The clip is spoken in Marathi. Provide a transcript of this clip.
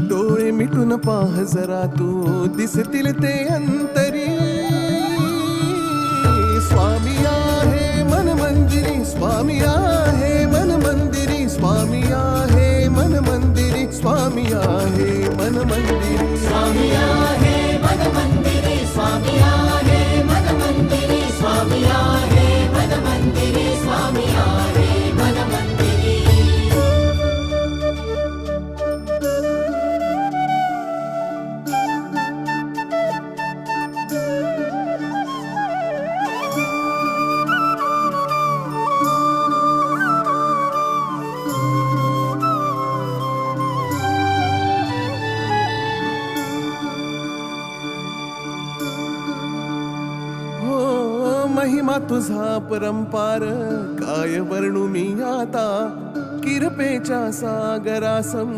डोळे मिटून पाह जरा तू दिसतील ते अंतरी. स्वामी आहे मन मंदिरी, स्वामी आहे मन मंदिरी, स्वामी आहे मन मंदिरी, स्वामी आहे मन मंदिरी. स्वामी आहे मन मंदिरी, स्वामी आहे मन मंदिरी, स्वामी आहे मन मंदिरी, स्वामी आहे मन मंदिरी. महिमा तुझा परंपार काय वर्णू मी आता. किरपेच्या सागरासम